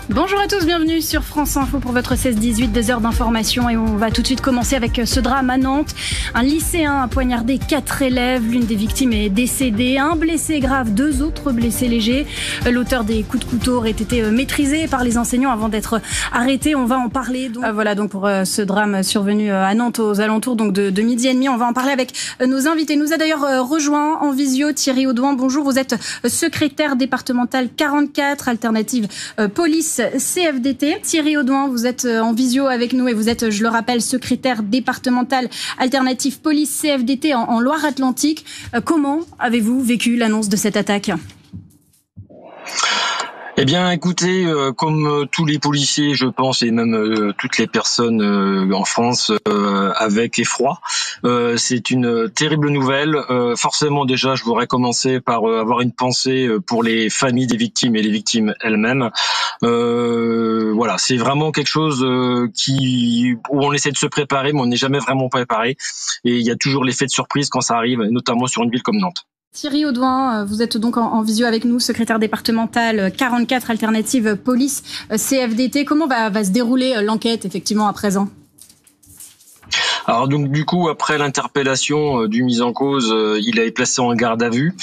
Bonjour à tous, bienvenue sur France Info pour votre 16-18, 2 heures d'information, et on va tout de suite commencer avec ce drame à Nantes. Un lycéen a poignardé 4 élèves, l'une des victimes est décédée, un blessé grave, 2 autres blessés légers. L'auteur des coups de couteau aurait été maîtrisé par les enseignants avant d'être arrêté. On va en parler. Voilà donc pour ce drame survenu à Nantes aux alentours donc de 12h30. On va en parler avec nos invités. Nous a d'ailleurs rejoint en visio Thierry Audouin. Bonjour, vous êtes secrétaire départemental 44, alternative police CFDT. Thierry Audouin, vous êtes en visio avec nous et vous êtes, je le rappelle, secrétaire départemental alternative police CFDT en Loire-Atlantique. Comment avez-vous vécu l'annonce de cette attaque ? Eh bien, écoutez, comme tous les policiers, je pense, et même toutes les personnes en France, avec effroi. C'est une terrible nouvelle. Forcément, déjà, je voudrais commencer par avoir une pensée pour les familles des victimes et les victimes elles-mêmes. Voilà, c'est vraiment quelque chose où on essaie de se préparer, mais on n'est jamais vraiment préparé. Et il y a toujours l'effet de surprise quand ça arrive, notamment sur une ville comme Nantes. Thierry Audouin, vous êtes donc en visio avec nous, secrétaire départemental 44 alternative police CFDT. Comment va se dérouler l'enquête effectivement à présent ? Alors donc du coup, après l'interpellation du mis en cause, il a été placé en garde à vue.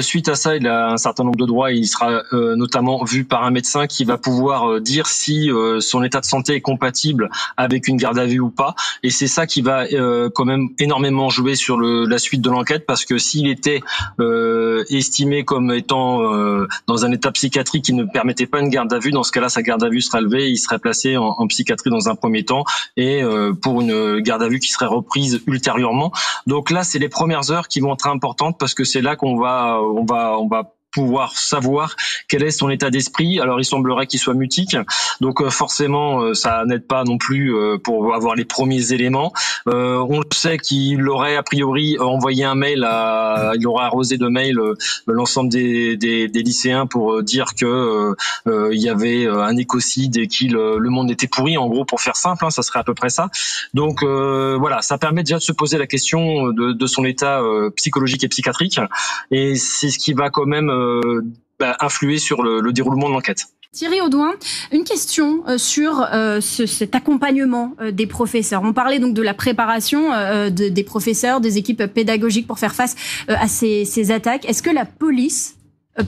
Suite à ça, il a un certain nombre de droits et il sera notamment vu par un médecin qui va pouvoir dire si son état de santé est compatible avec une garde à vue ou pas. Et c'est ça qui va quand même énormément jouer sur la suite de l'enquête, parce que s'il était estimé comme étant dans un état psychiatrique qui ne permettait pas une garde à vue, dans ce cas-là, sa garde à vue sera levée, il serait placé en psychiatrie dans un premier temps et pour une garde à vue qui serait reprise ultérieurement. Donc là, c'est les premières heures qui vont être importantes, parce que c'est là qu'on va pouvoir savoir quel est son état d'esprit. Alors il semblerait qu'il soit mutique, donc forcément ça n'aide pas non plus pour avoir les premiers éléments. On sait qu'il aurait a priori envoyé un mail il aurait arrosé de mails l'ensemble des lycéens pour dire que il y avait un écocide et le monde était pourri, en gros, pour faire simple, ça serait à peu près ça. Donc voilà, ça permet déjà de se poser la question de son état psychologique et psychiatrique, et c'est ce qui va quand même influer sur le déroulement de l'enquête. Thierry Audouin, une question sur cet accompagnement des professeurs. On parlait donc de la préparation des professeurs, des équipes pédagogiques pour faire face à ces attaques. Est-ce que la police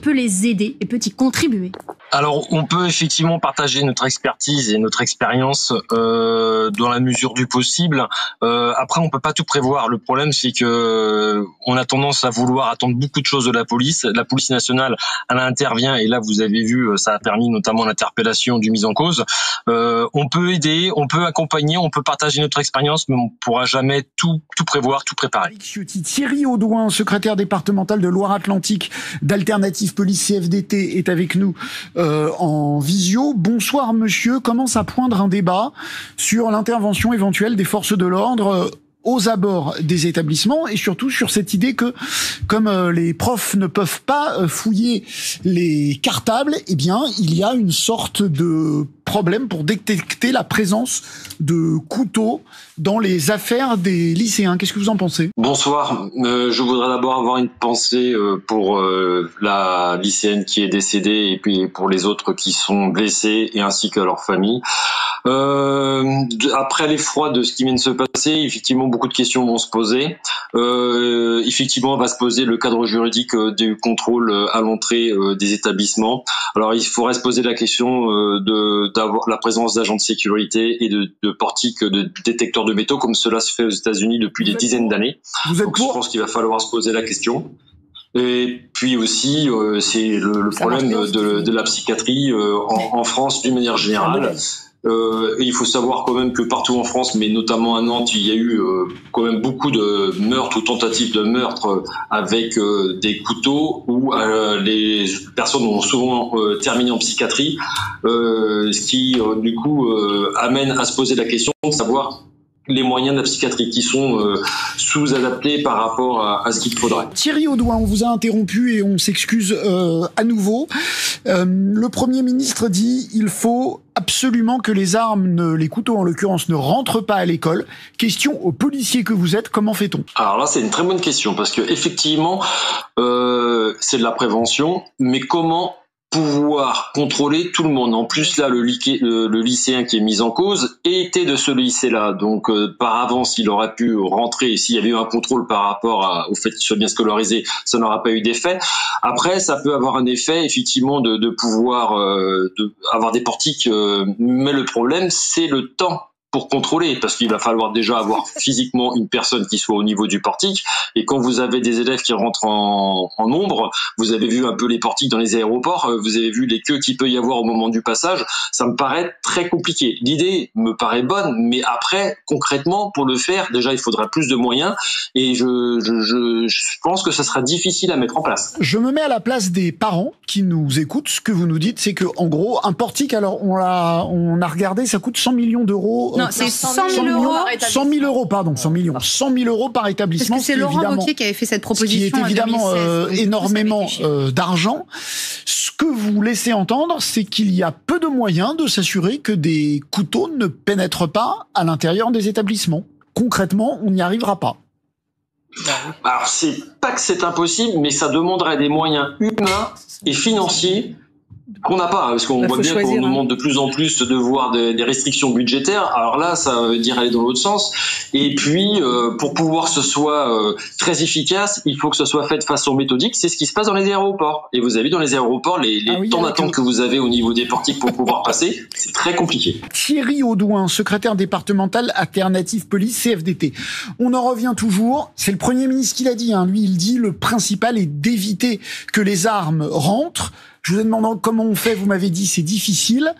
peut les aider et peut y contribuer ? Alors, on peut effectivement partager notre expertise et notre expérience dans la mesure du possible. Après, on peut pas tout prévoir. Le problème, c'est que on a tendance à vouloir attendre beaucoup de choses de la police. La police nationale, elle intervient, et là, vous avez vu, ça a permis notamment l'interpellation du mis en cause. On peut aider, on peut accompagner, on peut partager notre expérience, mais on pourra jamais tout prévoir, tout préparer. Thierry Audouin, secrétaire départemental de Loire-Atlantique d'Alternative Police CFDT, est avec nous en visio. Bonsoir monsieur, commence à poindre un débat sur l'intervention éventuelle des forces de l'ordre aux abords des établissements, et surtout sur cette idée que, comme les profs ne peuvent pas fouiller les cartables, eh bien, il y a une sorte de problème pour détecter la présence de couteaux dans les affaires des lycéens. Qu'est-ce que vous en pensez ? Bonsoir. Je voudrais d'abord avoir une pensée pour la lycéenne qui est décédée, et puis pour les autres qui sont blessés, et ainsi que leur famille. Après l'effroi de ce qui vient de se passer, effectivement, beaucoup de questions vont se poser. Effectivement, va se poser le cadre juridique du contrôle à l'entrée des établissements. Alors, il faudrait se poser la question d'avoir la présence d'agents de sécurité et de portiques de détecteurs de métaux, comme cela se fait aux États-Unis depuis des dizaines d'années. Donc, je pense qu'il va falloir se poser la question. Et puis aussi, c'est le problème de la psychiatrie en France d'une manière générale. Et il faut savoir quand même que partout en France, mais notamment à Nantes, il y a eu quand même beaucoup de meurtres ou tentatives de meurtres avec des couteaux, où les personnes ont souvent terminé en psychiatrie, ce qui du coup amène à se poser la question de savoir les moyens de la psychiatrie qui sont sous-adaptés par rapport à ce qu'il faudrait. Thierry Audouin, on vous a interrompu et on s'excuse à nouveau. Le Premier ministre dit il faut absolument que les armes, les couteaux en l'occurrence, ne rentrent pas à l'école. Question aux policiers que vous êtes, comment fait-on ? Alors là, c'est une très bonne question, parce que effectivement, c'est de la prévention, mais comment pouvoir contrôler tout le monde. En plus, là, le lycéen qui est mis en cause était de ce lycée-là. Donc, par avance, il aurait pu rentrer. S'il y avait eu un contrôle par rapport au fait qu'il soit bien scolarisé, ça n'aura pas eu d'effet. Après, ça peut avoir un effet, effectivement, de pouvoir avoir des portiques. Mais le problème, c'est le temps pour contrôler, parce qu'il va falloir déjà avoir physiquement une personne qui soit au niveau du portique. Et quand vous avez des élèves qui rentrent en nombre, vous avez vu un peu les portiques dans les aéroports, vous avez vu les queues qu'il peut y avoir au moment du passage, ça me paraît très compliqué. L'idée me paraît bonne, mais après, concrètement, pour le faire, déjà, il faudra plus de moyens, et je pense que ça sera difficile à mettre en place. Je me mets à la place des parents qui nous écoutent. Ce que vous nous dites, c'est que, en gros, un portique, alors, on a regardé, ça coûte 100 millions d'euros. Non, c'est 100 000 euros. 100 000 euros, pardon, 100 millions. 100 000 euros par établissement. Parce que c'est Laurent Wauquiez qui avait fait cette proposition. Ce qui est évidemment énormément d'argent. Ce que vous laissez entendre, c'est qu'il y a peu de moyens de s'assurer que des couteaux ne pénètrent pas à l'intérieur des établissements. Concrètement, on n'y arrivera pas. Alors, c'est pas que c'est impossible, mais ça demanderait des moyens humains et financiers qu'on n'a pas, parce qu'on voit bien qu'on nous demande de plus en plus de voir des restrictions budgétaires. Alors là, ça veut dire aller dans l'autre sens. Et puis, pour pouvoir que ce soit très efficace, il faut que ce soit fait de façon méthodique. C'est ce qui se passe dans les aéroports. Et vous avez vu dans les aéroports, les temps d'attente que vous avez au niveau des portiques pour pouvoir passer, c'est très compliqué. Thierry Audouin, secrétaire départemental Alternative Police CFDT. On en revient toujours. C'est le Premier ministre qui l'a dit. Lui, il dit le principal est d'éviter que les armes rentrent. Je vous ai demandé comment on fait, vous m'avez dit c'est difficile.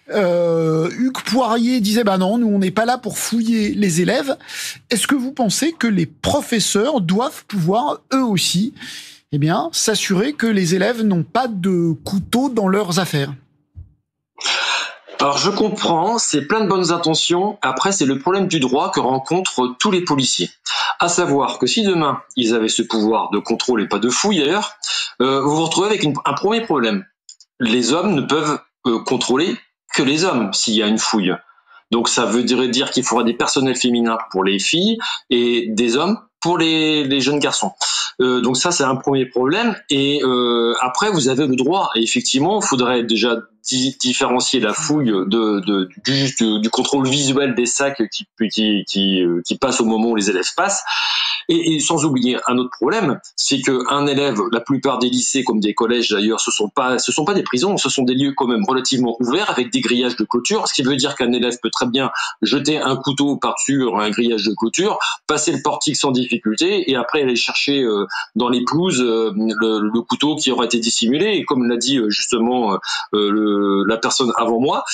Hugues Poirier disait non, nous on n'est pas là pour fouiller les élèves. Est-ce que vous pensez que les professeurs doivent pouvoir eux aussi s'assurer que les élèves n'ont pas de couteau dans leurs affaires? Alors je comprends, c'est plein de bonnes intentions. Après, c'est le problème du droit que rencontrent tous les policiers. À savoir que si demain, ils avaient ce pouvoir de contrôle et pas de fouille d'ailleurs, vous vous retrouvez avec un premier problème. Les hommes ne peuvent contrôler que les hommes s'il y a une fouille. Donc ça veut dire qu'il faudra des personnels féminins pour les filles et des hommes pour les jeunes garçons. Donc ça, c'est un premier problème. Et après, vous avez le droit. Et effectivement, il faudrait déjà différencier la fouille du contrôle visuel des sacs qui passent au moment où les élèves passent. Et sans oublier un autre problème, c'est qu'un élève, la plupart des lycées comme des collèges d'ailleurs, ce sont pas des prisons, ce sont des lieux quand même relativement ouverts avec des grillages de clôture, ce qui veut dire qu'un élève peut très bien jeter un couteau par-dessus un grillage de clôture, passer le portique sans difficulté et après aller chercher dans les pelouses le couteau qui aura été dissimulé. Et comme l'a dit justement la personne avant moi,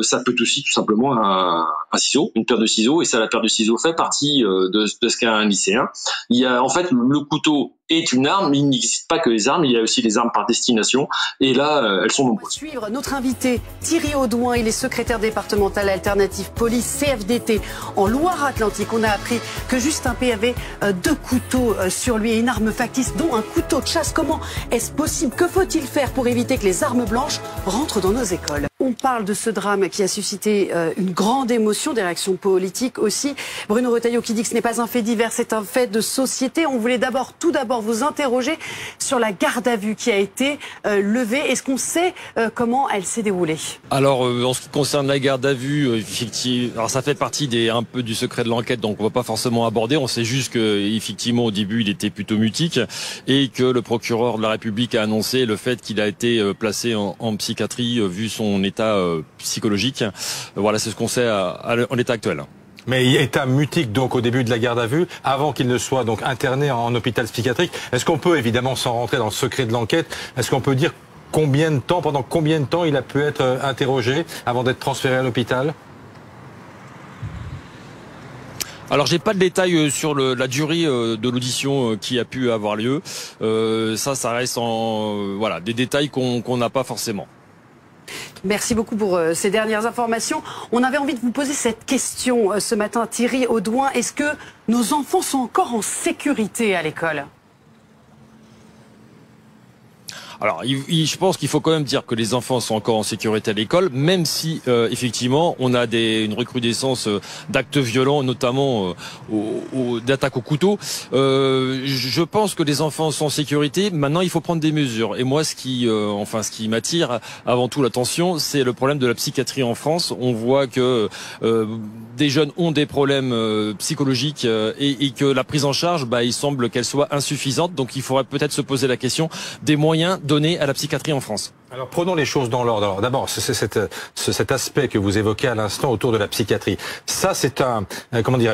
ça peut aussi tout simplement un ciseau, une paire de ciseaux, et ça, la paire de ciseaux fait partie de ce qu'a un lycéen. Il y a en fait le couteau est une arme, mais il n'existe pas que les armes, il y a aussi les armes par destination, et là, elles sont nombreuses. Suivre notre invité Thierry Audouin, il est secrétaire départemental Alternative Police CFDT en Loire-Atlantique. On a appris que Justin P avait 2 couteaux sur lui et une arme factice, dont un couteau de chasse. Comment est-ce possible? Que faut-il faire pour éviter que les armes blanches rentrent dans nos écoles? On parle de ce drame qui a suscité une grande émotion, des réactions politiques aussi. Bruno Retailleau qui dit que ce n'est pas un fait divers, c'est un fait de société. On voulait tout d'abord vous interroger sur la garde à vue qui a été levée. Est-ce qu'on sait comment elle s'est déroulée? Alors, en ce qui concerne la garde à vue, effectivement, alors ça fait partie un peu du secret de l'enquête, donc on va pas forcément aborder. On sait juste que, effectivement, au début, il était plutôt mutique et que le procureur de la République a annoncé le fait qu'il a été placé en psychiatrie vu son état psychologique. Voilà, c'est ce qu'on sait en l'état actuel. Mais état mutique donc au début de la garde à vue, avant qu'il ne soit donc interné en hôpital psychiatrique. Est-ce qu'on peut évidemment, sans rentrer dans le secret de l'enquête, est-ce qu'on peut dire pendant combien de temps il a pu être interrogé avant d'être transféré à l'hôpital? Alors j'ai pas de détails sur la durée de l'audition qui a pu avoir lieu. Ça reste des détails qu'on n'a pas forcément. Merci beaucoup pour ces dernières informations. On avait envie de vous poser cette question ce matin, Thierry Audouin. Est-ce que nos enfants sont encore en sécurité à l'école ? Alors, je pense qu'il faut quand même dire que les enfants sont encore en sécurité à l'école, même si effectivement on a une recrudescence d'actes violents, notamment d'attaques au couteau. Je pense que les enfants sont en sécurité. Maintenant, il faut prendre des mesures. Et moi, ce qui m'attire avant tout l'attention, c'est le problème de la psychiatrie en France. On voit que des jeunes ont des problèmes psychologiques et que la prise en charge, il semble qu'elle soit insuffisante. Donc, il faudrait peut-être se poser la question des moyens donnés à la psychiatrie en France. Alors prenons les choses dans l'ordre. Alors d'abord, c'est cet aspect que vous évoquez à l'instant autour de la psychiatrie. Ça, c'est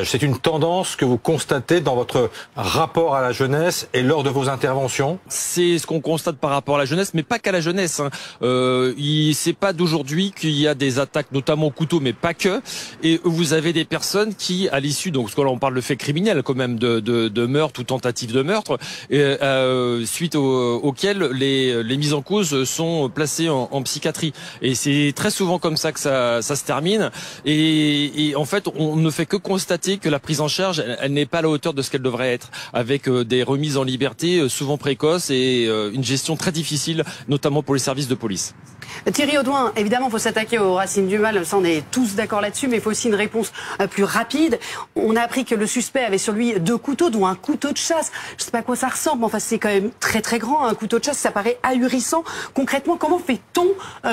c'est une tendance que vous constatez dans votre rapport à la jeunesse et lors de vos interventions. C'est ce qu'on constate par rapport à la jeunesse, mais pas qu'à la jeunesse. C'est pas d'aujourd'hui qu'il y a des attaques, notamment au couteau, mais pas que. Et vous avez des personnes qui, à l'issue, donc parce que là on parle de faits criminels quand même, de meurtre ou tentative de meurtre, suite auxquels les mises en cause sont placés en psychiatrie. Et c'est très souvent comme ça que ça se termine. Et en fait, on ne fait que constater que la prise en charge, elle n'est pas à la hauteur de ce qu'elle devrait être, avec des remises en liberté souvent précoces et une gestion très difficile, notamment pour les services de police. Thierry Audouin, évidemment, il faut s'attaquer aux racines du mal, ça on est tous d'accord là-dessus, mais il faut aussi une réponse plus rapide. On a appris que le suspect avait sur lui 2 couteaux, dont un couteau de chasse. Je ne sais pas à quoi ça ressemble, mais enfin c'est quand même très très grand, un couteau de chasse, ça paraît ahurissant. Concrètement, comment fait-on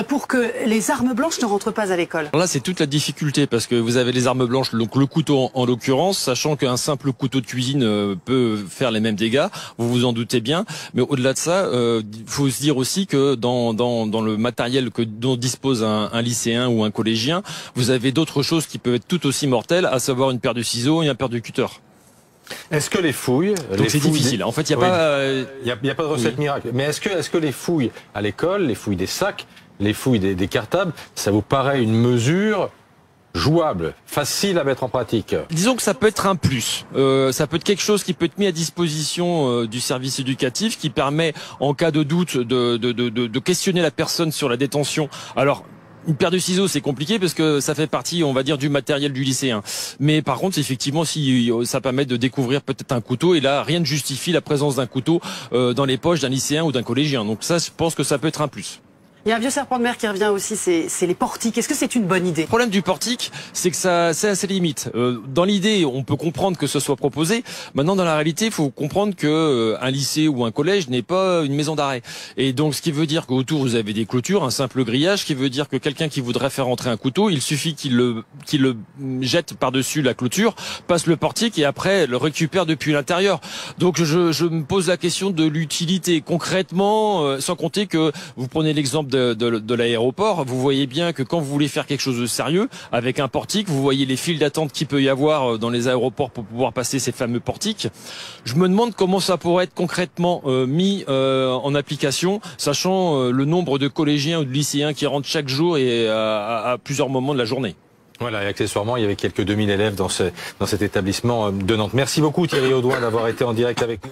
pour que les armes blanches ne rentrent pas à l'école? Là, c'est toute la difficulté, parce que vous avez les armes blanches, donc le couteau en l'occurrence, sachant qu'un simple couteau de cuisine peut faire les mêmes dégâts, vous vous en doutez bien. Mais au-delà de ça, faut se dire aussi que dans le matériel dont dispose un lycéen ou un collégien, vous avez d'autres choses qui peuvent être tout aussi mortelles, à savoir une paire de ciseaux et un paire de cutter. Est-ce que les fouilles... Donc c'est difficile. En fait, il n'y a pas de recette miracle. Mais est-ce que les fouilles à l'école, les fouilles des sacs, les fouilles des cartables, ça vous paraît une mesure jouable, facile à mettre en pratique? Disons que ça peut être un plus. Ça peut être quelque chose qui peut être mis à disposition du service éducatif, qui permet, en cas de doute, de questionner la personne sur la détention. Alors, une paire de ciseaux, c'est compliqué parce que ça fait partie, on va dire, du matériel du lycéen. Mais par contre, effectivement, si ça permet de découvrir peut-être un couteau, et là, rien ne justifie la présence d'un couteau dans les poches d'un lycéen ou d'un collégien. Donc ça, je pense que ça peut être un plus. Il y a un vieux serpent de mer qui revient aussi, c'est les portiques. Est-ce que c'est une bonne idée? Le problème du portique, c'est que c'est à ses limites. Dans l'idée, on peut comprendre que ce soit proposé. Maintenant, dans la réalité, il faut comprendre que un lycée ou un collège n'est pas une maison d'arrêt. Et donc, ce qui veut dire qu'autour, vous avez des clôtures, un simple grillage, qui veut dire que quelqu'un qui voudrait faire entrer un couteau, il suffit qu'il le jette par-dessus la clôture, passe le portique et après le récupère depuis l'intérieur. Donc, je me pose la question de l'utilité. Concrètement, sans compter que vous prenez l'exemple de l'aéroport, vous voyez bien que quand vous voulez faire quelque chose de sérieux, avec un portique, vous voyez les files d'attente qu'il peut y avoir dans les aéroports pour pouvoir passer ces fameux portiques. Je me demande comment ça pourrait être concrètement mis en application, sachant le nombre de collégiens ou de lycéens qui rentrent chaque jour et à plusieurs moments de la journée. Voilà, et accessoirement, il y avait quelques 2000 élèves dans cet établissement de Nantes. Merci beaucoup Thierry Audouin d'avoir été en direct avec nous.